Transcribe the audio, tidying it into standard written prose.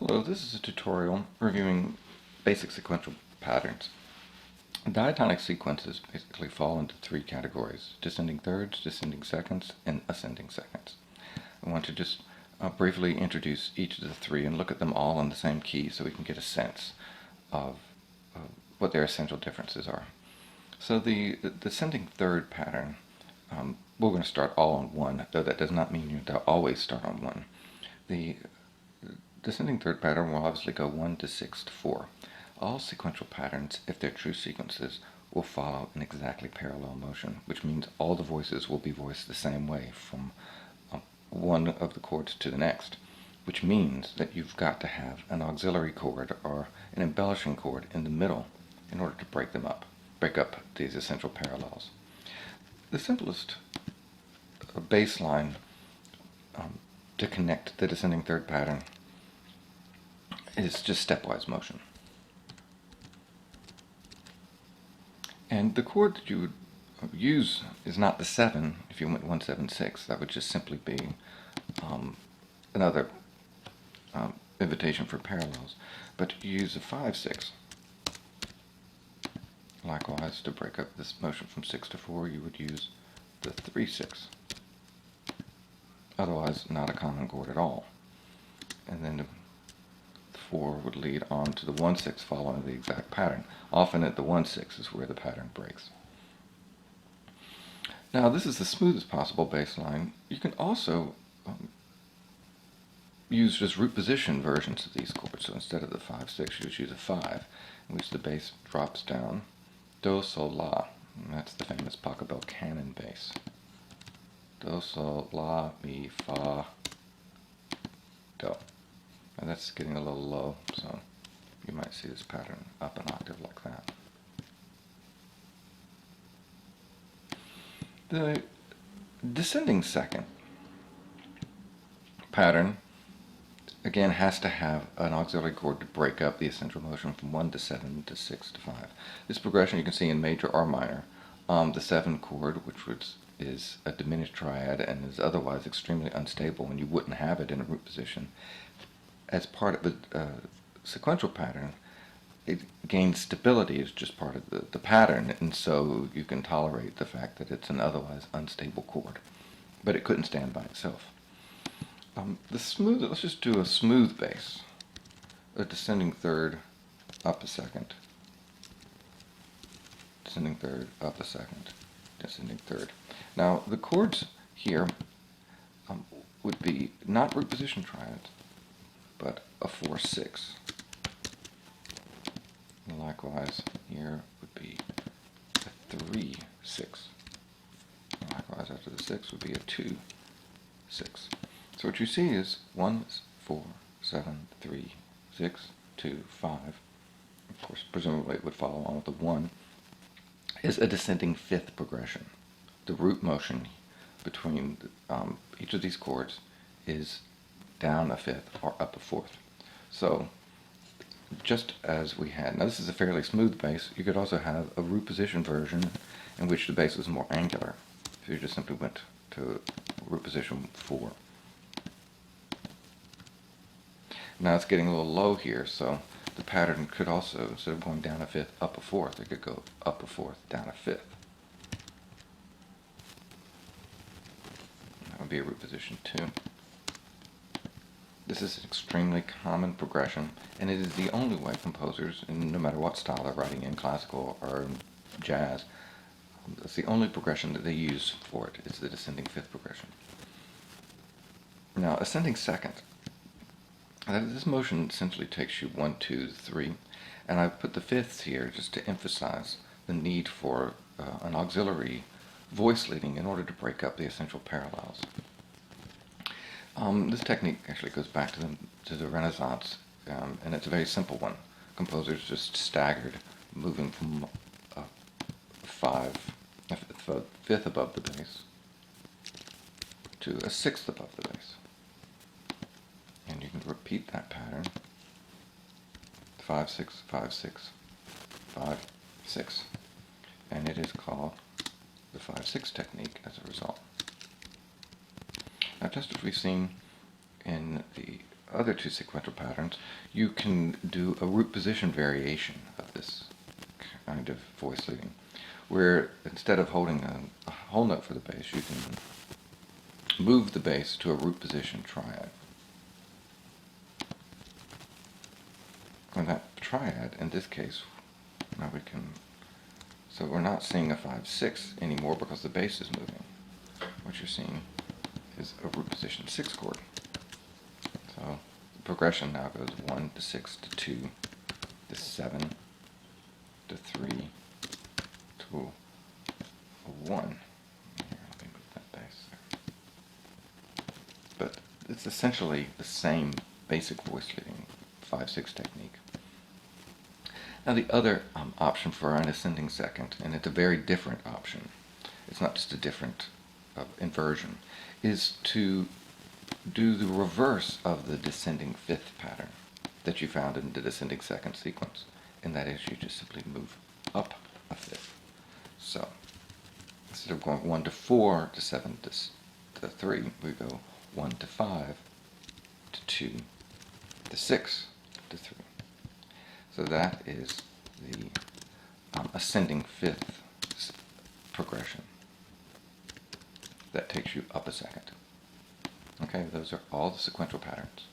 Hello, this is a tutorial reviewing basic sequential patterns. Diatonic sequences basically fall into three categories: descending thirds, descending seconds, and ascending seconds. I want to just briefly introduce each of the three and look at them all in the same key so we can get a sense of what their essential differences are. So the descending third pattern, we're going to start all on one, though that does not mean they'll always start on one. The descending third pattern will obviously go 1 to 6 to 4. All sequential patterns, if they're true sequences, will follow an exactly parallel motion, which means all the voices will be voiced the same way from one of the chords to the next, which means that you've got to have an auxiliary chord or an embellishing chord in the middle in order to break up these essential parallels. The simplest baseline to connect the descending third pattern is just stepwise motion. And the chord that you would use is not the 7 if you went 1, 7, 6. That would just simply be another invitation for parallels. But you use a 5, 6. Likewise, to break up this motion from 6 to 4, you would use the 3, 6. Otherwise, not a common chord at all. And then the 4 would lead on to the 1, 6 following the exact pattern. Often at the 1, 6 is where the pattern breaks. Now, this is the smoothest possible baseline. You can also use just root position versions of these chords. So instead of the 5, 6, you just use a 5, in which the bass drops down. Do, sol, la. And that's the famous Pachelbel canon bass. Do, sol, la, mi, fa, do. And that's getting a little low, so you might see this pattern up an octave like that. The descending second pattern, again, has to have an auxiliary chord to break up the essential motion from 1 to 7 to 6 to 5. This progression you can see in major or minor. The 7 chord, which is a diminished triad and is otherwise extremely unstable, and you wouldn't have it in a root position, as part of the sequential pattern, it gains stability as just part of the pattern, and so you can tolerate the fact that it's an otherwise unstable chord. But it couldn't stand by itself. Let's just do a smooth bass. A descending third, up a second. Descending third, up a second. Descending third. Now, the chords here would be not root position triads, but a 4, 6. And likewise, here would be a 3, 6. And likewise, after the 6 would be a 2, 6. So what you see is 1, 4, 7, 3, 6, 2, 5. Of course, presumably it would follow on with the 1, is a descending fifth progression. The root motion between each of these chords is down a fifth or up a fourth. So just as we had, now this is a fairly smooth bass, you could also have a root position version in which the bass was more angular. So you just simply went to root position 4. Now it's getting a little low here, so the pattern could also, instead of going down a fifth, up a fourth, it could go up a fourth, down a fifth. That would be a root position 2. This is an extremely common progression, and it is the only way composers, no matter what style they're writing in, classical or jazz, it's the only progression that they use for it. It's the descending fifth progression. Now, ascending second. This motion essentially takes you 1, 2, 3, and I've put the fifths here just to emphasize the need for an auxiliary voice leading in order to break up the essential parallels. This technique actually goes back to the Renaissance, and it's a very simple one. Composers just staggered, moving from a fifth above the bass to a sixth above the bass. And you can repeat that pattern. 5, 6, 5, 6, 5, 6. And it is called the 5, 6 technique as a result. Now, just as we've seen in the other two sequential patterns, you can do a root position variation of this kind of voice leading, where instead of holding a whole note for the bass, you can move the bass to a root position triad. And that triad, in this case, now we can, so we're not seeing a 5-6 anymore because the bass is moving. What you're seeing is a root position 6 chord. So the progression now goes 1 to 6 to 2 to 7 to 3 to a 1. Here, let me move that bass there. But it's essentially the same basic voice leading 5-6 technique. Now the other option for an ascending second, and it's a very different option, it's not just a different inversion, is to do the reverse of the descending fifth pattern that you found in the descending second sequence, and that is you just simply move up a fifth. So instead of going 1 to 4 to 7 to 3, we go 1 to 5 to 2 to 6 to 3. So that is the ascending fifth progression. That takes you up a second. Okay, those are all the sequential patterns.